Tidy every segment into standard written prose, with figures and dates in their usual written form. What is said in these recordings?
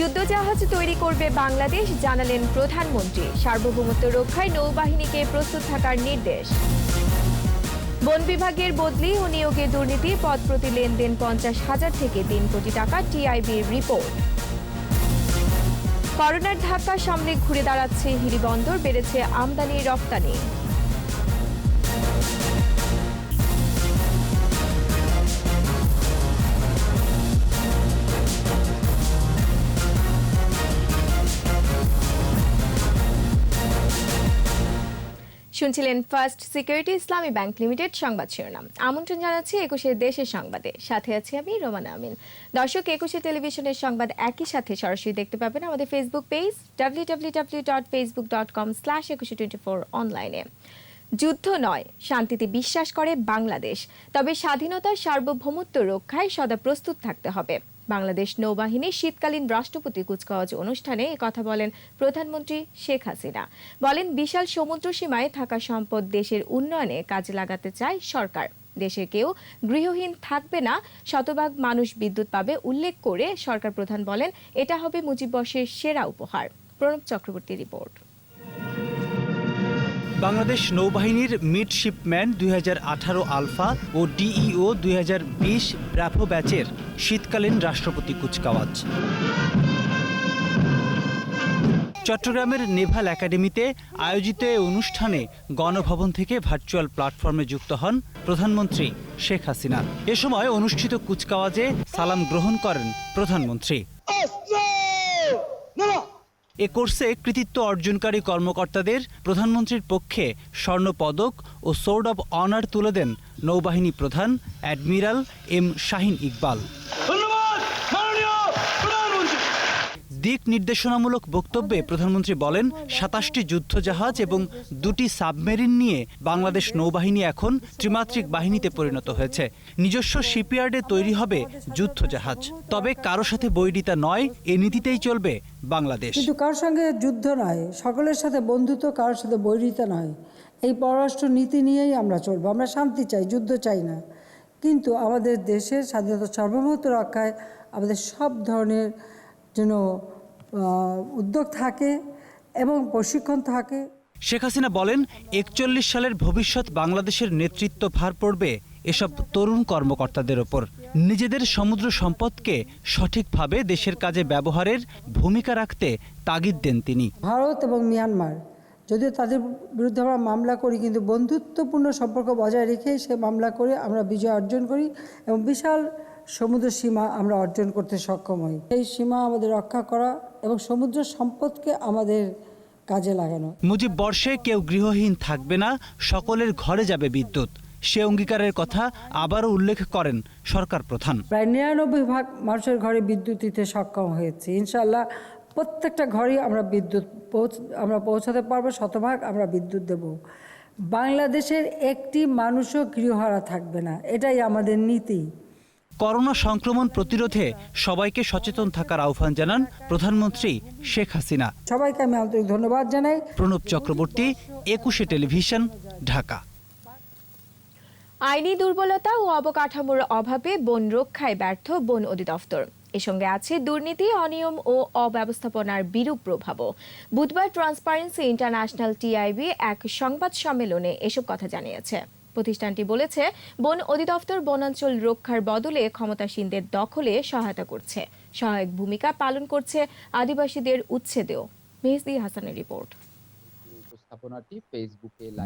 যুদ্ধজাহাজ তৈরি করবে বাংলাদেশ, জানালেন প্রধানমন্ত্রী। সার্বভৌমত্ব রক্ষায় নৌবাহিনীকে প্রস্তুত থাকার নির্দেশ। বন বিভাগের বদলি ও নিয়োগে দুর্নীতি, পদ প্রতি লেনদেন 50,000 থেকে 3 কোটি টাকা, টিআইবির রিপোর্ট। করোনার ধাক্কা সামলে ঘুরে দাঁড়াচ্ছে হিলি বন্দর, বেড়েছে আমদানি রপ্তানি। শুনছিলেন ফার্স্ট সিকিউরিটি ইসলামী ব্যাংক লিমিটেড সংবাদ শিরোনাম। আমন্ত্রণ জানাচ্ছি 21 দেশের সংবাদে, সাথে আছি আমি রোমানা আমিন। দর্শক, 21 টেলিভিশনের সংবাদ একই সাথে সরাসরি দেখতে পাবেন আমাদের ফেসবুক পেজ www.facebook.com/2124 অনলাইনে। যুদ্ধ নয়, শান্তিতে বিশ্বাস করে বাংলাদেশ, তবে স্বাধীনতার সার্বভৌমত্ব রক্ষায় সদা প্রস্তুত থাকতে হবে। বাংলাদেশ নৌবাহিনীর শীতকালীন রাষ্ট্রপতি কুচকাওয়াজ অনুষ্ঠানে কথা বলেন প্রধানমন্ত্রী শেখ হাসিনা। বলেন, বিশাল সমুদ্র সীমায় থাকা সম্পদ দেশের উন্নয়নে কাজে লাগাতে চায় সরকার। দেশে কেউ গৃহহীন থাকবে না, শতভাগ মানুষ বিদ্যুৎ পাবে উল্লেখ করে সরকার প্রধান বলেন, এটা হবে মুজিববর্ষের সেরা উপহার। প্রণব চক্রবর্তী রিপোর্ট। বাংলাদেশ নৌবাহিনীর মিডশিপম্যান 2018 আলফা ও ডিইও 2020 ব্র্যাভো ব্যাচের শীতকালীন রাষ্ট্রপতি কুচকাওয়াজ চট্টগ্রামের নেভাল একাডেমিতে আয়োজিত এই অনুষ্ঠানে গণভবন থেকে ভার্চুয়াল প্ল্যাটফর্মে যুক্ত হন প্রধানমন্ত্রী শেখ হাসিনা। এ সময় অনুষ্ঠিত কুচকাওয়াজে সালাম গ্রহণ করেন প্রধানমন্ত্রী। এ কোর্সে কৃতিত্ব অর্জনকারী কর্মকর্তাদের প্রধানমন্ত্রীর পক্ষে স্বর্ণপদক ও সোর্ড অব অনার তুলে দেন নৌবাহিনী প্রধান অ্যাডমিরাল এম শাহিন ইকবাল। দিক নির্দেশনামূলক বক্তব্যে প্রধানমন্ত্রী বলেন, 27টি যুদ্ধজাহাজ এবং 2টি সাবমেরিন নিয়ে বাংলাদেশ নৌবাহিনী এখন ত্রিমাত্রিক বাহিনীতে পরিণত হয়েছে। নিজস্ব শিপইয়ার্ডে তৈরি হবে যুদ্ধজাহাজ, তবে কারো সাথে বৈরিতা নয়, এ নীতিতেই চলবে বাংলাদেশ। কিন্তু কারোর সঙ্গে যুদ্ধ নয়, সকলের সাথে বন্ধুত্ব, কারোর সাথে বৈরিতা নয়। এই পররাষ্ট্র নীতি নিয়েই আমরা চলবো। আমরা শান্তি চাই, যুদ্ধ চাই না। কিন্তু আমাদের দেশের স্বাধীনতা সার্বভৌমত্ব রক্ষায় আমাদের সব ধরনের যেন উদ্যোগ থাকে এবং প্রশিক্ষণ থাকে। শেখ হাসিনা বলেন, 41 সালের ভবিষ্যৎ বাংলাদেশের নেতৃত্ব ভার পড়বে এসব তরুণ কর্মকর্তাদের ওপর। নিজেদের সমুদ্র সম্পদকে সঠিকভাবে দেশের কাজে ব্যবহারের ভূমিকা রাখতে তাগিদ দেন তিনি। ভারত এবং মিয়ানমার, যদিও তাদের বিরুদ্ধে আমরা মামলা করি, কিন্তু বন্ধুত্বপূর্ণ সম্পর্ক বজায় রেখে সে মামলা করে আমরা বিজয় অর্জন করি এবং বিশাল সমুদ্র সীমা আমরা অর্জন করতে সক্ষম হই। এই সীমা আমাদের রক্ষা করা এবং সমুদ্র সম্পদকে আমাদের কাজে লাগানো। মুজিববর্ষে কেউ গৃহহীন থাকবে না, সকলের ঘরে যাবে বিদ্যুৎ, সে অঙ্গীকারের কথা আবারও উল্লেখ করেন সরকার প্রধান। প্রায় 99% মানুষের ঘরে বিদ্যুৎ দিতে সক্ষম হয়েছে। ইনশাআল্লাহ প্রত্যেকটা ঘরে আমরা বিদ্যুৎ পৌঁছাতে পারবো, শতভাগ আমরা বিদ্যুৎ দেব। বাংলাদেশের একটি মানুষও গৃহহারা থাকবে না, এটাই আমাদের নীতি। করোনা সংক্রমণ প্রতিরোধে সবাইকে সচেতন থাকার আহ্বান জানান প্রধানমন্ত্রী শেখ হাসিনা। সবাইকে আমি আন্তরিক ধন্যবাদ জানাই। প্রণব চক্রবর্তী, 21 টেলিভিশন, ঢাকা। আইনি দুর্বলতা ও অবকাঠামোর অভাবে বন রক্ষায় ব্যর্থ বন অধিদপ্তর। এর সঙ্গে আছে দুর্নীতি, অনিয়ম ও অব্যবস্থাপনার বিরূপ প্রভাবও। বুধবার ট্রান্সপারেন্সি ইন্টারন্যাশনাল টিআইবি এক সংবাদ সম্মেলনে এসব কথা জানিয়েছে। প্রতিষ্ঠানটি বলেছে, বন অধিদপ্তর বনাঞ্চল রক্ষার বদলে ক্ষমতাসীনদের দখলে সহায়তা করছে, সহায়ক ভূমিকা পালন করছে আদিবাসীদের উচ্ছেদেও। মেহেদি হাসানের রিপোর্ট।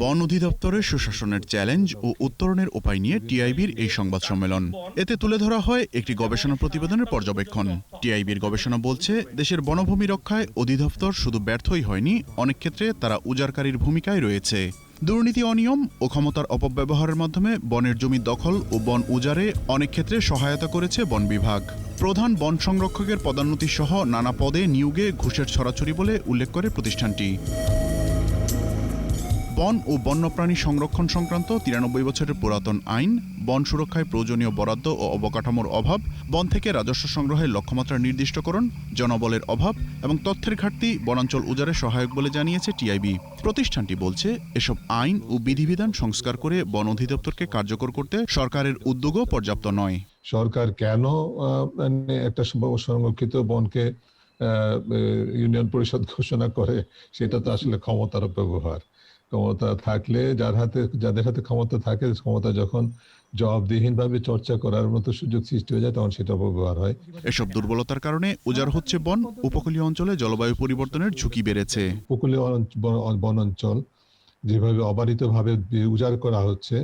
বন অধিদপ্তরের সুশাসনের চ্যালেঞ্জ ও উত্তরণের উপায় নিয়ে টিআইবির এই সংবাদ সম্মেলন। এতে তুলে ধরা হয় একটি গবেষণা প্রতিবেদনের পর্যবেক্ষণ। টিআইবির গবেষণা বলছে, দেশের বনভূমি রক্ষায় অধিদপ্তর শুধু ব্যর্থই হয়নি, অনেক ক্ষেত্রে তারা উজাড়কারীর ভূমিকায় রয়েছে। দুর্নীতি, অনিয়ম ও ক্ষমতার অপব্যবহারের মাধ্যমে বনের জমি দখল ও বন উজাড়ে অনেক ক্ষেত্রে সহায়তা করেছে বন বিভাগ। প্রধান বন সংরক্ষকের পদোন্নতি সহ নানা পদে নিয়োগে ঘুষের ছড়াছড়ি বলে উল্লেখ করে প্রতিষ্ঠানটি। বন ও বন্যপ্রাণী সংরক্ষণ সংক্রান্ত 93 বছরের পুরাতন আইন, বন সুরক্ষায় প্রয়োজনীয় বরাদ্দ ও অবকাঠামোর অভাব, বন থেকে রাজস্ব সংগ্রহের লক্ষ্যমাত্রা নির্দিষ্টকরণ, জনবলের অভাব এবং তথ্যের ঘাটতি বনাঞ্চল উজাড়ে সহায়ক বলে জানিয়েছে টিআইবি। প্রতিষ্ঠানটি বলছে, এসব আইন ও বিধিবিধান সংস্কার করে বন অধিদপ্তরকে কার্যকর করতে সরকারের উদ্যোগও পর্যাপ্ত নয়। সরকার কেন একটা সংরক্ষিত বনকে ইউনিয়ন পরিষদ ঘোষণা করে, সেটা তো আসলে ক্ষমতার ব্যবহার। ক্ষমতা থাকলে যাদের হাতে ক্ষমতা থাকে, ক্ষমতা যখন জবাবদিহিনভাবে চর্চা করার মতো সুযোগ সৃষ্টি হয়ে যায়, তখন সেটা অপব্যবহার হয়। এসব দুর্বলতার কারণে উজাড় হচ্ছে বন, উপকূলীয় অঞ্চলে জলবায়ু পরিবর্তনের ঝুঁকি বেড়েছে। উপকূলীয় বনাঞ্চল যেভাবে অবারিতভাবে উজাড় করা হচ্ছে,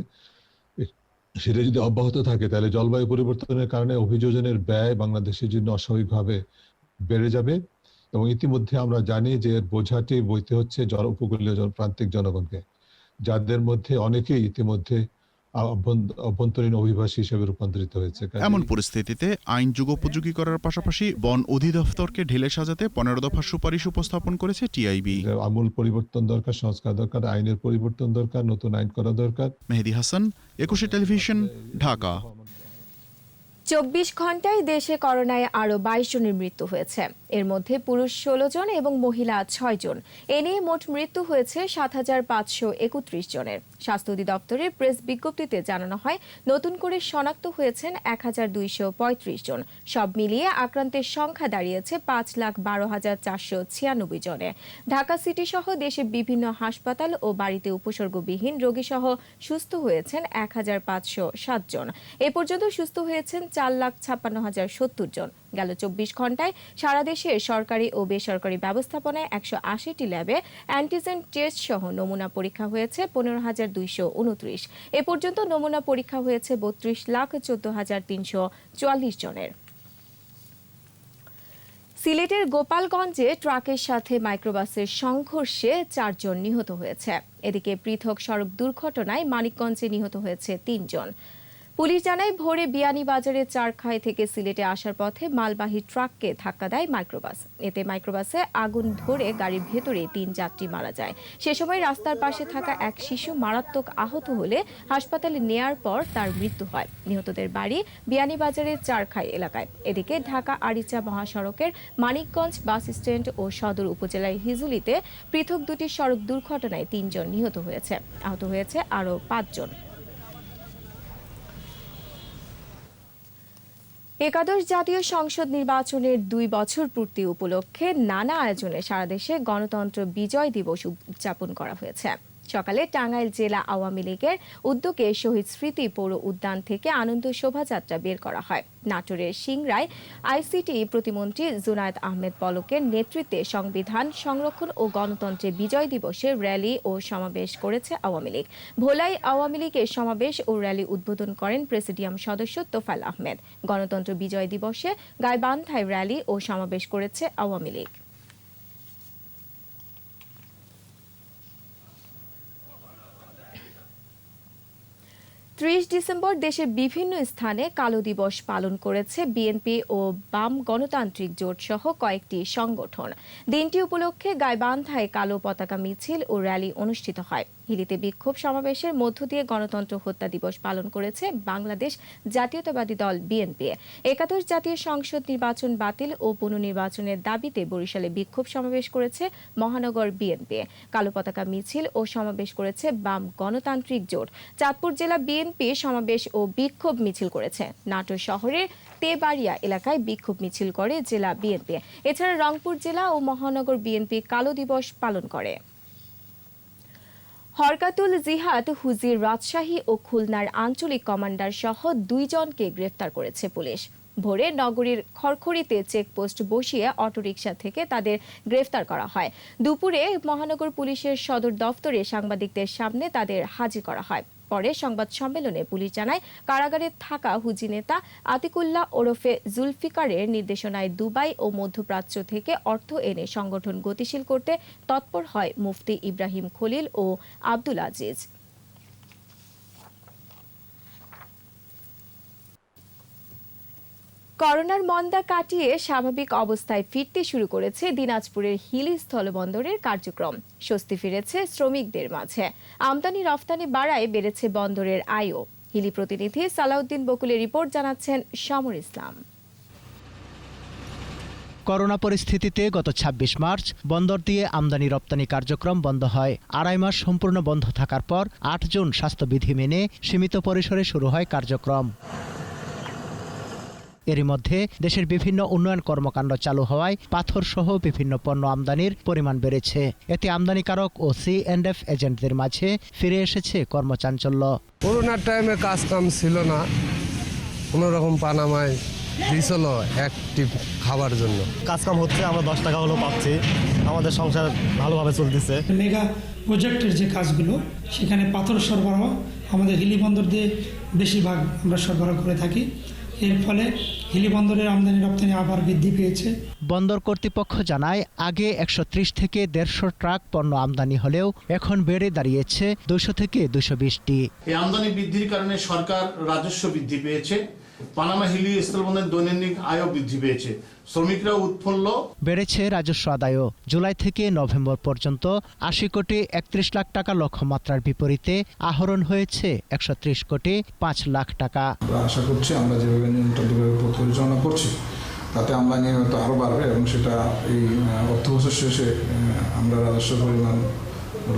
সেটা যদি অব্যাহত থাকে, তাহলে জলবায়ু পরিবর্তনের কারণে অভিযোজনের ব্যয় বাংলাদেশের জন্য অস্বাভাবিকভাবে বেড়ে যাবে। এবং ইতিমধ্যে আমরা জানি যে বোঝাটি বইতে হচ্ছে উপকূলীয় প্রান্তিক জনগণকে, যাদের মধ্যে অনেকেই ইতিমধ্যে অভ্যন্তরীণ অভিবাসী হিসেবে রূপান্তরিত হয়েছে। এমন পরিস্থিতিতে আইন যুগোপযোগী করার পাশাপাশি বন অধিদপ্তরকে ঢেলে সাজাতে 15 দফার সুপারিশ উপস্থাপন করেছে টিআইবি। আমূল পরিবর্তন দরকার, সংস্কার দরকার, আইনের পরিবর্তন দরকার, নতুন আইন করা দরকার। মেহেদী হাসান, 21 টেলিভিশন, ঢাকা। 24 ঘন্টায় দেশে করোনায় আরও 22 জনের মৃত্যু হয়েছে। এর মধ্যে পুরুষ 16 জন এবং মহিলা 6 জন। এ নিয়ে মোট মৃত্যু হয়েছে 7,531 জনের। স্বাস্থ্য অধিদপ্তরের প্রেস বিজ্ঞপ্তিতে জানানো হয়, নতুন করে শনাক্ত হয়েছেন 1,235 জন। সব মিলিয়ে আক্রান্তের সংখ্যা দাঁড়িয়েছে 5,12,496 জনে। ঢাকা সিটি সহ দেশের বিভিন্ন হাসপাতাল ও বাড়িতে উপসর্গবিহীন রোগীসহ সুস্থ হয়েছেন 1,507 জন। এ পর্যন্ত সুস্থ হয়েছেন 4,56,070 জন। গেল 24 ঘন্টায় সারা দেশে সরকারি ও বেসরকারি ব্যবস্থাপনায় 180টি ল্যাবে অ্যান্টিজেন টেস্ট সহ নমুনা পরীক্ষা হয়েছে 15,229। এ পর্যন্ত নমুনা পরীক্ষা হয়েছে 32,14,344 জনের। সিলেটের গোপালগঞ্জে ট্রাকের সাথে মাইক্রোবাসের সংঘর্ষে 4 জন নিহত হয়েছে। এদিকে পৃথক সড়ক দুর্ঘটনায় মানিকগঞ্জে নিহত হয়েছে 3 জন। পুলিশ জানায়, ভোরে বিয়ানীবাজারের চারখাই থেকে সিলেটে আসার পথে মালবাহী ট্রাককে ধাক্কা দেয় মাইক্রোবাস। এতে মাইক্রোবাসে আগুন ধরে গাড়ির ভেতরে 3 যাত্রী মারা যায়। সে সময় রাস্তার পাশে থাকা এক শিশু মারাত্মক আহত হলে হাসপাতালে নেয়ার পর তার মৃত্যু হয়। নিহতদের বাড়ি বিয়ানীবাজারের চারখাই এলাকায়। এদিকে ঢাকা আরিচা মহাসড়কের মানিকগঞ্জ বাস স্ট্যান্ড ও সদর উপজেলার হিজুলিতে পৃথক 2টি সড়ক দুর্ঘটনায় 3 জন নিহত হয়েছে। আহত হয়েছে আরও 5 জন। একাদশ জাতীয় সংসদ নির্বাচনের 2 বছর পূর্তি উপলক্ষে নানা আয়োজনে সারা দেশে গণতন্ত্র বিজয় দিবস উদযাপন করা হয়েছে। সকালে টাঙ্গাইল জেলা আওয়ামী লীগের উদ্যোগে শহীদ স্মৃতি পৌর উদ্যান থেকে আনন্দ শোভাযাত্রা বের করা হয়। নাটোরের সিংড়ায় আইসিটি প্রতিমন্ত্রী জুনায়েদ আহমেদ পলকের নেতৃত্বে সংবিধান সংরক্ষণ ও গণতন্ত্রের বিজয় দিবসে র্যালি ও সমাবেশ করেছে আওয়ামী লীগ। ভোলায় আওয়ামী লীগের সমাবেশ ও র্যালি উদ্বোধন করেন প্রেসিডিয়াম সদস্য তোফায়েল আহমেদ। গণতন্ত্র বিজয় দিবসে গাইবান্ধায় র্যালি ও সমাবেশ করেছে আওয়ামী লীগ। 30 ডিসেম্বর দেশের বিভিন্ন স্থানে কালো দিবস পালন করেছে বিএনপি ও বাম গণতান্ত্রিক জোট সহ কয়েকটি সংগঠন। দিনটি উপলক্ষে গাইবান্ধায় কালো পতাকা মিছিল ও র্যালি অনুষ্ঠিত হয়। হিলিতে বিক্ষোভ সমাবেশের মধ্য দিয়ে গণতন্ত্র হত্যা দিবস পালন করেছে বাংলাদেশ জাতীয়তাবাদী দল বিএনপি। একাদশ জাতীয় সংসদ নির্বাচন বাতিল ও পুনর্নির্বাচনের দাবিতে বরিশালে বিক্ষোভ সমাবেশ করেছে মহানগর বিএনপি। কালো পতাকা মিছিল ও সমাবেশ করেছে বাম গণতান্ত্রিক জোট। চাঁদপুর জেলা বিএনপি সমাবেশ ও বিক্ষোভ মিছিল করেছে। নাটোর শহরের তেবাড়িয়া এলাকায় বিক্ষোভ মিছিল করে জেলা বিএনপি। এছাড়া রংপুর জেলা ও মহানগর বিএনপি কালো দিবস পালন করে। হরকাতুল জিহাদ হুজির রাজশাহী ও খুলনার আঞ্চলিক কমান্ডার সহ 2 জনকে গ্রেফতার করেছে পুলিশ। ভোরে নগরীর খড়খড়িতে চেকপোস্ট বসিয়ে অটোরিকশা থেকে তাদের গ্রেফতার করা হয়। দুপুরে মহানগর পুলিশের সদর দফতরে সাংবাদিকদের সামনে তাদের হাজির করা হয়। পরে সংবাদ সম্মেলনে পুলিশ জানায়, কারাগারে থাকা হুজি নেতা আতিকুল্লাহ ওরফে জুলফিকারের নির্দেশনায় দুবাই ও মধ্যপ্রাচ্য থেকে অর্থ এনে সংগঠন গতিশীল করতে তৎপর হয় মুফতি ইব্রাহিম খলিল ও আব্দুল আজিজ। করোনার মন্দা কাটিয়ে স্বাভাবিক অবস্থায় ফিরতে শুরু করেছে দিনাজপুরের হিলি স্থলবন্দরের কার্যক্রম। স্বস্তি ফিরেছে শ্রমিকদের মাঝে। আমদানি রফতানি বাড়ায় বেড়েছে বন্দরের আয়ও। হিলি প্রতিনিধি সালাউদ্দিন বকুলের রিপোর্ট, জানাচ্ছেন সমর ইসলাম। করোনা পরিস্থিতিতে গত ২৬ মার্চ বন্দর দিয়ে আমদানি রপ্তানি কার্যক্রম বন্ধ হয়। ২.৫ মাস সম্পূর্ণ বন্ধ থাকার পর ৮ জুন স্বাস্থ্যবিধি মেনে সীমিত পরিসরে শুরু হয় কার্যক্রম। এরই মধ্যে দেশের বিভিন্ন উন্নয়ন কর্মকাণ্ড চালু হওয়ায় পাথরসহ বিভিন্ন পণ্য আমদানির পরিমাণ বেড়েছে। এতে আমদানিকারক ও C&F এজেন্টদের মাঝে ফিরে এসেছে কর্মচাঞ্চল্য। করোনার টাইমে কাজ কাম ছিল না, কোনো রকম পানামায় দিয়েছিল অ্যাক্টিভ খাবার জন্য। কাজ কাম হচ্ছে, আমরা 10 টাকা হলেও পাচ্ছি, আমাদের সংসার ভালোভাবে চলতেছে। মেগা প্রজেক্টের যে কাজগুলো, সেখানে পাথর সরবরাহ আমাদের হিলি বন্দর দিয়ে বেশিরভাগ আমরা সরবরাহ করে থাকি। এর ফলে হিলি বন্দরের আমদানি রপ্তানি আবার বৃদ্ধি পেয়েছে। বন্দর কর্তৃপক্ষ জানায় আগে 130 থেকে 150 ট্রাক পণ্য আমদানি হলেও এখন বেড়ে দাঁড়িয়েছে 200 থেকে 220টি। এই আমদানি বৃদ্ধির কারণে সরকার রাজস্ব বৃদ্ধি পেয়েছে, পানামা হিলি স্থলবন্দরের দৈনন্দিন আয়ও বৃদ্ধি পেয়েছে, শ্রমিকরা উৎফুল্ল। বেড়েছে রাজস্ব আদায়ও। জুলাই থেকে নভেম্বর পর্যন্ত 80 কোটি 31 লাখ টাকা লক্ষ্যমাত্রার বিপরীতে আহরণ হয়েছে 130 কোটি 5 লাখ টাকা। আশা করছি আমরা যেভাবে নিয়ন্ত্রণ পরিচালনা করছি তাতে আমদানি হয়তো আরও বাড়বে এবং সেটা এই অর্থবছর শেষে আমরা রাজস্ব পরিমাণ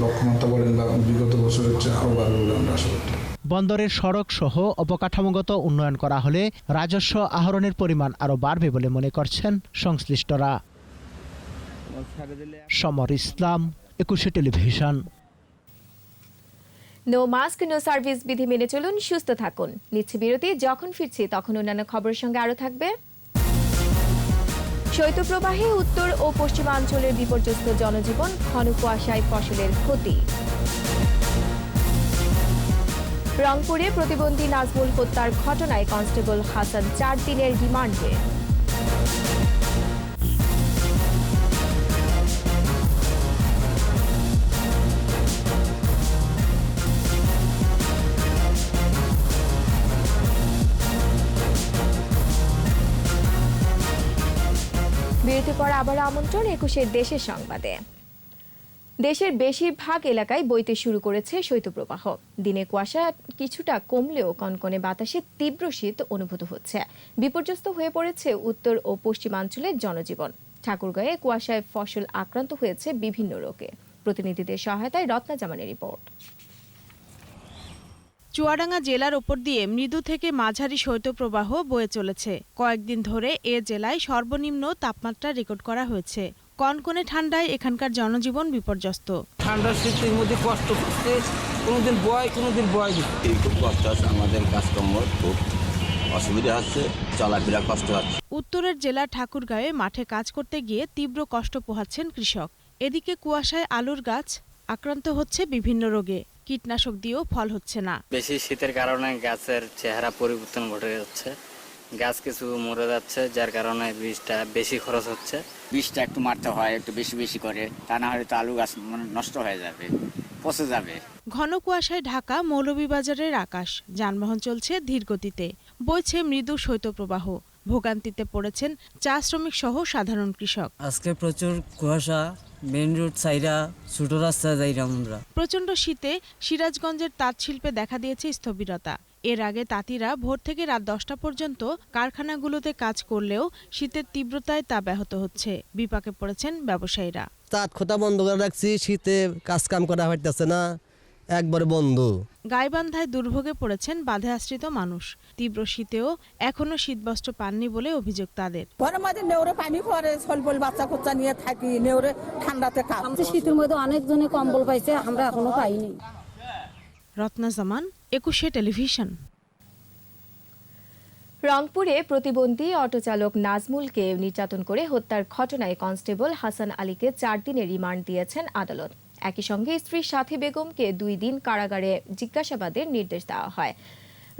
লক্ষ্যমাত্রা বলেন বা বিগত বছরের চেয়ে আরও বাড়বে বলে আমরা আশা করছি। বন্দরের সড়ক সহ অবকাঠামোগত উন্নয়ন করা হলে রাজস্ব আহরণের পরিমাণ আরও বাড়বে বলে মনে করছেন সংশ্লিষ্টরা। Samar Islam, 21 television. No mask no service বিধি মেনে চলুন, সুস্থ থাকুন। নিচ্ছে বিরতি, যখন ফিরছি তখন অন্যান্য খবরের সঙ্গে আরও থাকবে। শৈত্যপ্রবাহে উত্তর ও পশ্চিমাঞ্চলের বিপর্যস্ত জনজীবন, ঘন কুয়াশায় ফসলের ক্ষতি। রংপুরে প্রতিবন্ধী নাজমুল হত্যার ঘটনায় কনস্টেবল হাসান 4 দিনের রিমান্ডে। বিরতির পর আবার আমন্ত্রণ 21 দেশের সংবাদে। দেশের বেশিরভাগ এলাকায় বইতে শুরু করেছে শৈত্যপ্রবাহ। দিনে কুয়াশা কিছুটা কমলেও কনকনে বাতাসে তীব্র শীত অনুভূত হচ্ছে। বিপর্যস্ত হয়ে পড়েছে উত্তর ও পশ্চিমাঞ্চলের জনজীবন। ঠাকুরগাঁয়ে কুয়াশায় ফসল আক্রান্ত হয়েছে বিভিন্ন রোগে। প্রতিনিধিদের সহায়তায় রত্না জামানের রিপোর্ট। চুয়াডাঙ্গা জেলার ওপর দিয়ে মৃদু থেকে মাঝারি শৈত্যপ্রবাহ বয়ে চলেছে। কয়েকদিন ধরে এ জেলায় সর্বনিম্ন তাপমাত্রা রেকর্ড করা হয়েছে। কনকনে ঠান্ডায় এখানকার জনজীবন বিপর্যস্ত। ঠান্ডা শীতের মধ্যে কষ্ট করতে, কোনোদিন বয় খুব কষ্ট হচ্ছে, আমাদের কাজকর্ম খুব অসুবিধা হচ্ছে, চলাফেরা কষ্ট হচ্ছে। উত্তরের জেলা ঠাকুরগাঁয়ে মাঠে কাজ করতে গিয়ে তীব্র কষ্ট পোহাচ্ছেন কৃষক। এদিকে কুয়াশায় আলুর গাছ আক্রান্ত হচ্ছে বিভিন্ন রোগে। কীটনাশক দিয়েও ফল হচ্ছে না। বেশি শীতের কারণে গাছের চেহারা পরিবর্তন ঘটে যাচ্ছে, গাছ কিছু মরে যাচ্ছে, যার কারণে বীজটা বেশি খরচ হচ্ছে। বীজটা একটু মারতে হয়, একটু বেশি বেশি করে, তা না হলে তো আলু গাছ নষ্ট হয়ে যাবে, পচে যাবে। ঘন কুয়াশায় ঢাকা মৌলভীবাজারের আকাশ। যানবাহন চলছে ধীর গতিতে, বইছে মৃদু শৈত্যপ্রবাহ। ভোগান্তিতে পড়েছেন চা শ্রমিক সহ সাধারণ কৃষক। আজকে প্রচুর কুয়াশা, মেইন রোড সাইরা ছোট রাস্তা যাইরা আমরা। প্রচণ্ড শীতে সিরাজগঞ্জের তাঁত শিল্পে দেখা দিয়েছে স্থবিরতা। এর আগে তাঁতিরা ভোর থেকে রাত 10টা পর্যন্ত কারখানাগুলোতে কাজ করলেও শীতের তীব্রতায় তা ব্যাহত হচ্ছে। বিপাকে পড়েছেন ব্যবসায়ীরা। তাঁত খোতা বন্ধ করে রাখছি, শীতে কাজ কাম করা হইতেছে না, একবারে বন্ধ। গাইবান্ধায় দুর্ভোগে পড়েছেন বাঁধে আশ্রিত মানুষ। তীব্র শীতেও এখনো শীতবস্ত্র পাননি বলে অভিযোগ তাদের। পানি পরে সলবল বাচ্চা কোচ্চা নিয়ে থাকি, নেউরে ঠান্ডাতে কাঁপছে। শীতের মধ্যে অনেকজনে কম্বল পাইছে, আমরা এখনো পাইনি। রত্না জামান, 21 টেলিভিশন। রংপুরে প্রতিবন্ধী অটোচালক নাজমুলকে নির্যাতন করে হত্যার ঘটনায় কনস্টেবল হাসান আলীকে 4 দিনের রিমান্ড দিয়েছেন আদালত। একই সঙ্গে স্ত্রী সাথী বেগমকে 2 দিন কারাগারে জিজ্ঞাসাবাদের নির্দেশ দেওয়া হয়।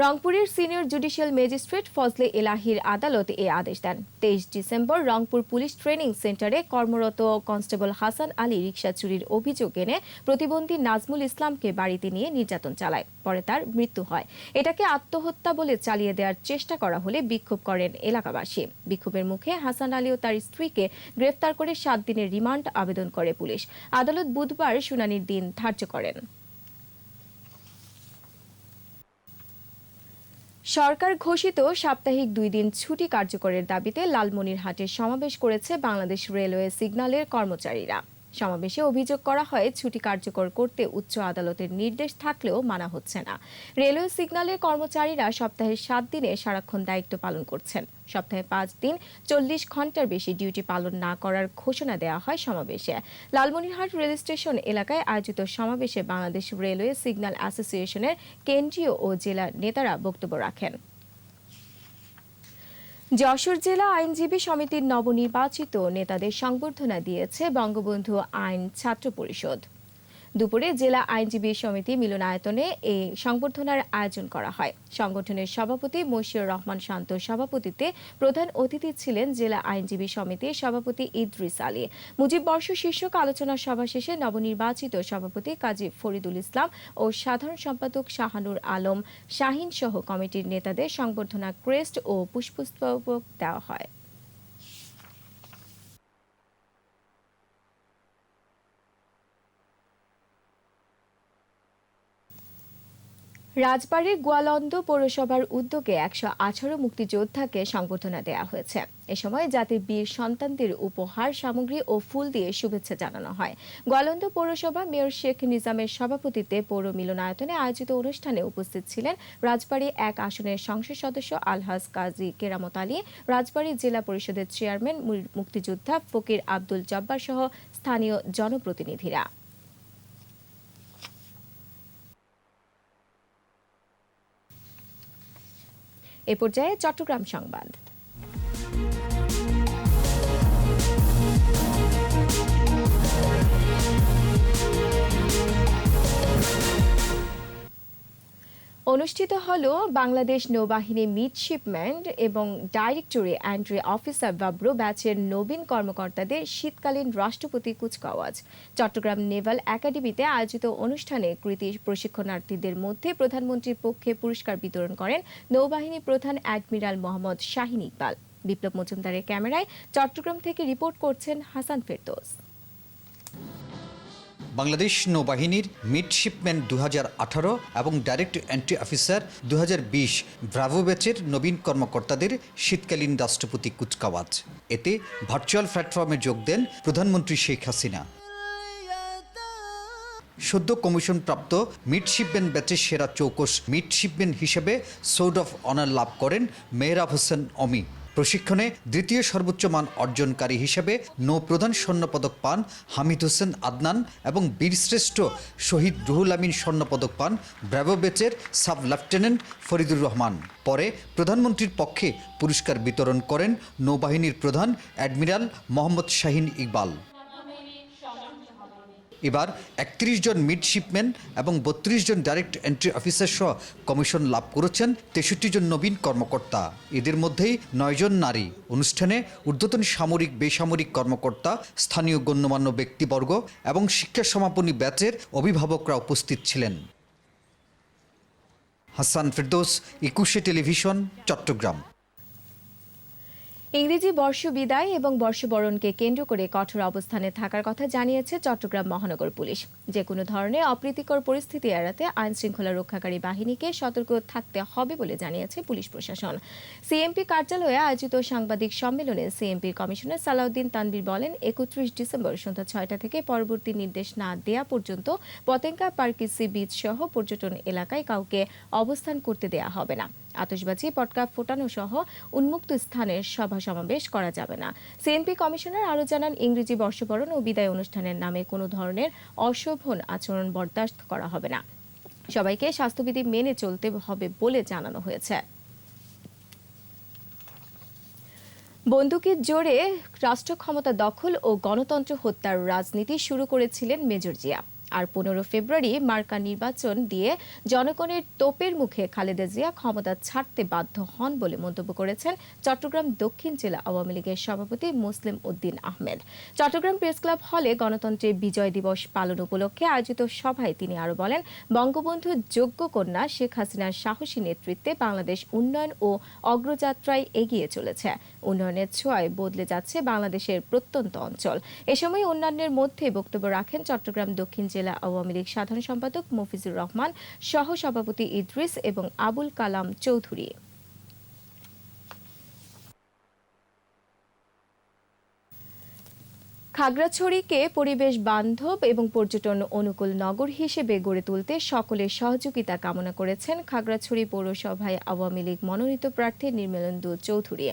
রংপুরের সিনিয়র জুডিশিয়াল ম্যাজিস্ট্রেট ফজলে এলাহির আদালত এ আদেশ দেন। 23 ডিসেম্বর রংপুর পুলিশ ট্রেনিং সেন্টারে কর্মরত কনস্টেবল হাসান আলী রিকশা চুরির অভিযোগ এনে প্রতিবন্ধী নাজমুল ইসলামকে বাড়িতে নিয়ে নির্যাতন চালায়। পরে তার মৃত্যু হয়। এটাকে আত্মহত্যা বলে চালিয়ে দেওয়ার চেষ্টা করা হলে বিক্ষোভ করেন এলাকাবাসী। বিক্ষোভের মুখে হাসান আলী ও তার স্ত্রীকে গ্রেফতার করে 7 দিনের রিমান্ড আবেদন করে পুলিশ। আদালত বুধবার শুনানির দিন ধার্য করেন। সরকার ঘোষিত সাপ্তাহিক 2 দিন ছুটি কার্যকরের দাবিতে লালমনিরহাটে সমাবেশ করেছে বাংলাদেশ রেলওয়ে সিগন্যালের কর্মচারীরা। সমাবেশে অভিযোগ করা হয় ছুটি কার্যকর করতে উচ্চ আদালতের নির্দেশ থাকলেও মানা হচ্ছে না। রেলওয়ে সিগন্যালের কর্মচারীরা সপ্তাহে 7 দিনে সারাক্ষণ দায়িত্ব পালন করছেন। সপ্তাহে 5 দিন 40 ঘন্টার বেশি ডিউটি পালন না করার ঘোষণা দেওয়া হয় সমাবেশে। লালমনিরহাট রেল স্টেশন এলাকায় আয়োজিত সমাবেশে বাংলাদেশ রেলওয়ে সিগন্যাল অ্যাসোসিয়েশনের কেন্দ্রীয় ও জেলা নেতারা বক্তব্য রাখেন। যশোর জেলা আইনজীবী সমিতির নবনির্বাচিত নেতাদের সংবর্ধনা দিয়েছে বঙ্গবন্ধু আইন ছাত্র পরিষদ। দুপুরে জেলা আইনজীবী সমিতি মিলনায়তনে এই সংবর্ধনার আয়োজন করা হয়। সংগঠনের সভাপতি মশিউর রহমান শান্তর সভাপতিত্বে প্রধান অতিথি ছিলেন জেলা আইনজীবী সমিতির সভাপতি ইদ্রিস আলী। মুজিব বর্ষ শীর্ষক আলোচনা সভা শেষে নবনির্বাচিত সভাপতি কাজী ফরিদুল ইসলাম ও সাধারণ সম্পাদক শাহানুর আলম শাহিন সহ কমিটির নেতাদের সংবর্ধনা ক্রেস্ট ও পুষ্পস্তবক দেওয়া হয়। রাজবাড়ীর গোয়ালন্দ পৌরসভার উদ্যোগে 118 মুক্তিযোদ্ধাকে সংবর্ধনা দেওয়া হয়েছে। এ সময় জাতির বীর সন্তানদের উপহার সামগ্রী ও ফুল দিয়ে শুভেচ্ছা জানানো হয়। গোয়ালন্দ পৌরসভা মেয়র শেখ নিজামের সভাপতিত্বে পৌর মিলনায়তনে আয়োজিত অনুষ্ঠানে উপস্থিত ছিলেন রাজবাড়ী 1 আসনের সংসদ সদস্য আলহাজ কাজী কেরামত আলী, রাজবাড়ী জেলা পরিষদের চেয়ারম্যান মুক্তিযোদ্ধা ফকির আব্দুল জব্বার সহ স্থানীয় জনপ্রতিনিধিরা। এ পর্যায়ে চট্টগ্রাম সংবাদ। অনুষ্ঠিত হল বাংলাদেশ নৌবাহিনী মিডশিপম্যান এবং ডাইরেক্টরি এন্ট্রি অফিসার বাব্রো ব্যাচের নবীন কর্মকর্তাদের শীতকালীন রাষ্ট্রপতি কুচকাওয়াজ। চট্টগ্রাম নেভাল একাডেমিতে আয়োজিত অনুষ্ঠানে কৃতী প্রশিক্ষণার্থীদের মধ্যে প্রধানমন্ত্রীর পক্ষে পুরস্কার বিতরণ করেন নৌবাহিনী প্রধান অ্যাডমিরাল মোহাম্মদ শাহিন ইকবাল। বিপ্লব মজুমদারের ক্যামেরায় চট্টগ্রাম থেকে রিপোর্ট করছেন হাসান ফেরদৌস। বাংলাদেশ নৌবাহিনীর মিডশিপম্যান 2018 এবং ডাইরেক্ট এন্ট্রি অফিসার 2020 ব্রাভো ব্যাচের নবীন কর্মকর্তাদের শীতকালীন রাষ্ট্রপতি কুচকাওয়াজ। এতে ভার্চুয়াল প্ল্যাটফর্মে যোগ দেন প্রধানমন্ত্রী শেখ হাসিনা। সদ্য কমিশনপ্রাপ্ত মিডশিপম্যান ব্যাচের সেরা চৌকস মিডশিপম্যান হিসেবে সোর্ড অফ অনার লাভ করেন মেহরাব হোসেন অমি। প্রশিক্ষণে দ্বিতীয় সর্বোচ্চ মান অর্জনকারী হিসেবে নৌপ্রধান স্বর্ণপদক পান হামিদ হোসেন আদনান এবং বীরশ্রেষ্ঠ শহীদ রুহুল আমিন স্বর্ণপদক পান ব্রাভো ব্যাচের সাব লেফটেন্যান্ট ফরিদুর রহমান। পরে প্রধানমন্ত্রীর পক্ষে পুরস্কার বিতরণ করেন নৌবাহিনীর প্রধান অ্যাডমিরাল মোহাম্মদ শাহিন ইকবাল। এবার 31 জন মিডশিপম্যান এবং 32 জন ডাইরেক্ট এন্ট্রি অফিসার সহ কমিশন লাভ করেছেন 63 জন নবীন কর্মকর্তা। এদের মধ্যেই 9 জন নারী। অনুষ্ঠানে ঊর্ধ্বতন সামরিক বেসামরিক কর্মকর্তা, স্থানীয় গণ্যমান্য ব্যক্তিবর্গ এবং শিক্ষা সমাপনী ব্যাচের অভিভাবকরা উপস্থিত ছিলেন। হাসান ফেরদৌস, 21 টেলিভিশন, চট্টগ্রাম। ইংরেজি বর্ষ বিদায় এবং বর্ষবরণকে কেন্দ্র করে কঠোর অবস্থানে থাকার কথা জানিয়েছে চট্টগ্রাম মহানগর পুলিশ। যে কোনো ধরনের অপ্রীতিকর পরিস্থিতি এড়াতে আইন শৃঙ্খলা রক্ষাকারী বাহিনীকে সতর্ক থাকতে হবে বলে জানিয়েছে পুলিশ প্রশাসন। সিএমপি কার্যালয়ে আয়োজিত সাংবাদিক সম্মেলনে সিএমপির কমিশনার সালাউদ্দিন তানভীর বলেন, 31 ডিসেম্বর সন্ধ্যা 6টা থেকে পরবর্তী নির্দেশ না দেয়া পর্যন্ত পতেঙ্গা পার্কি সি বিচ সহ পর্যটন এলাকায় কাউকে অবস্থান করতে দেয়া হবে না। আতশবাজি, পটকা ফোটানো সহ উন্মুক্ত স্থানের সভা সমাবেশ করা যাবে না। সিএনপি কমিশনার আরও জানান, ইংরেজি বর্ষবরণ ও বিদায় অনুষ্ঠানের নামে কোনো ধরনের অশোভন আচরণ বরদাস্ত করা হবে না। সবাইকে স্বাস্থ্যবিধি মেনে চলতে হবে বলে জানানো হয়েছে। বন্দুকের জোরে রাষ্ট্র ক্ষমতা দখল ও গণতন্ত্র হত্যার রাজনীতি শুরু করেছিলেন মেজর জিয়া। আর 15 ফেব্রুয়ারি মার্কা নির্বাচন দিয়ে জনগণের তোপের মুখে খালেদা জিয়া ক্ষমতা ছাড়তে বাধ্য হন বলে মন্তব্য করেছেন চট্টগ্রাম দক্ষিণ জেলা আওয়ামী লীগের সভাপতি মুসলিম উদ্দিন আহমেদ। চট্টগ্রাম প্রেস ক্লাব হলে গণতন্ত্রের বিজয় দিবস পালন উপলক্ষে আয়োজিত সভায় তিনি আরও বলেন, বঙ্গবন্ধুর যোগ্য কন্যা শেখ হাসিনার সাহসী নেতৃত্বে বাংলাদেশ উন্নয়ন ও অগ্রযাত্রায় এগিয়ে চলেছে। উন্নয়নের ছোঁয়ায় বদলে যাচ্ছে বাংলাদেশের প্রত্যন্ত অঞ্চল। এ সময় অন্যান্যের মধ্যে বক্তব্য রাখেন চট্টগ্রাম দক্ষিণ জেলা আওয়ামী লীগ সাধারণ সম্পাদক মফিজুর রহমান, সহ সভাপতি ইদ্রিস এবং আবুল কালাম চৌধুরী। খাগড়াছড়িকে পরিবেশ বান্ধব এবং পর্যটন অনুকূল নগর হিসেবে গড়ে তুলতে সকলের সহযোগিতা কামনা করেছেন খাগড়াছড়ি পৌরসভায় আওয়ামী লীগ মনোনীত প্রার্থী নির্মলেন্দু চৌধুরী।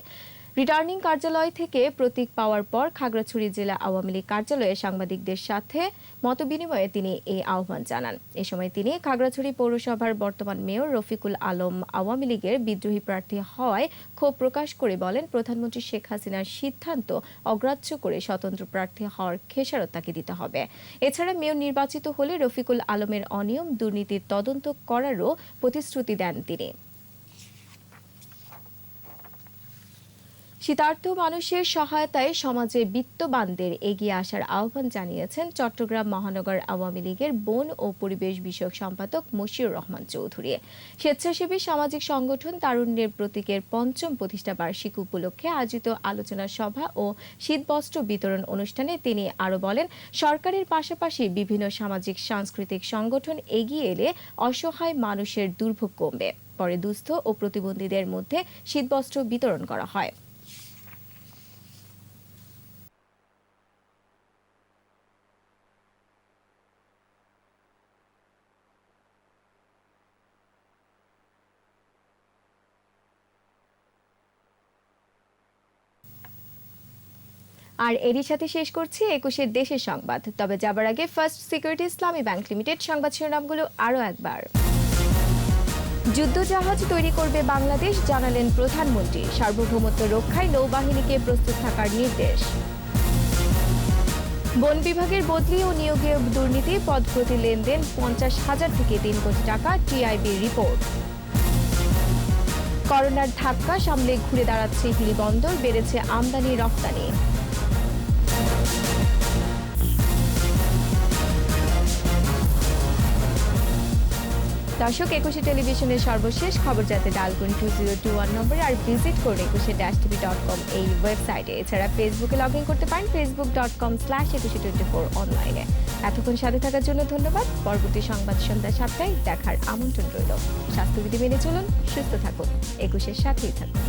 রিটার্নিং কার্যালয় থেকে প্রতীক পাওয়ার পর খাগড়াছড়ি জেলা আওয়ামী লীগ কার্যালয়ে সাংবাদিকদের সাথে মতবিনিময়ে তিনি এই আহ্বান জানান। এ সময় তিনি খাগড়াছড়ি পৌরসভার বর্তমান মেয়র রফিকুল আলম আওয়ামী লীগের বিদ্রোহী প্রার্থী হওয়ায় ক্ষোভ প্রকাশ করে বলেন, প্রধানমন্ত্রী শেখ হাসিনার সিদ্ধান্ত অগ্রাহ্য করে স্বতন্ত্র প্রার্থী হওয়ার খেসারত তাকে দিতে হবে। এছাড়া মেয়র নির্বাচিত হলে রফিকুল আলমের অনিয়ম দুর্নীতির তদন্ত করারও প্রতিশ্রুতি দেন তিনি। শীতার্ত মানুষের সহায়তায় সমাজে বিত্তবানদের এগিয়ে আসার আহ্বান জানিয়েছেন চট্টগ্রাম মহানগর আওয়ামী লীগের বন ও পরিবেশ বিষয়ক সম্পাদক মশিউর রহমান চৌধুরী। স্বেচ্ছাসেবী সামাজিক সংগঠন তারুণ্যের প্রতীকের ৫ম প্রতিষ্ঠা বার্ষিকী উপলক্ষে আয়োজিত আলোচনা সভা ও শীতবস্ত্র বিতরণ অনুষ্ঠানে তিনি আরও বলেন, সরকারের পাশাপাশি বিভিন্ন সামাজিক সাংস্কৃতিক সংগঠন এগিয়ে এলে অসহায় মানুষের দুর্ভোগ কমবে। পরে দুস্থ ও প্রতিবন্ধীদের মধ্যে শীতবস্ত্র বিতরণ করা হয়। আর এরই সাথে শেষ করছি ২১ দেশের সংবাদ। তবে যাবার আগে ফার্স্ট সিকিউরিটি ইসলামী ব্যাংক লিমিটেড সংবাদ শিরোনামগুলো আরও একবার। যুদ্ধজাহাজ তৈরি করবে বাংলাদেশ, জানালেন প্রধানমন্ত্রী। সার্বভৌমত্ব রক্ষায় নৌবাহিনীকে প্রস্তুত থাকার নির্দেশ। বন বিভাগের বদলি ও নিয়োগে দুর্নীতি, পদপ্রতি লেনদেন ৫০,০০০ থেকে ৩ কোটি টাকা, টিআইবির রিপোর্ট। করোনার ধাক্কা সামলে ঘুরে দাঁড়াচ্ছে হিলি বন্দর, বেড়েছে আমদানি রপ্তানি। দর্শক, ২১ টেলিভিশনের সর্বশেষ খবর জানতে ডায়াল করুন 2021 নম্বরে আর ভিজিট করুন 21-tv.com এই ওয়েবসাইটে। এছাড়া ফেসবুকে লগ ইন করতে পারেন facebook.com/2124 অনলাইনে। এতক্ষণ সাথে থাকার জন্য ধন্যবাদ। পরবর্তী সংবাদ সন্ধ্যা 7টায় দেখার আমন্ত্রণ রইল। স্বাস্থ্যবিধি মেনে চলুন, সুস্থ থাকুন, ২১-এর সাথেই থাকুন।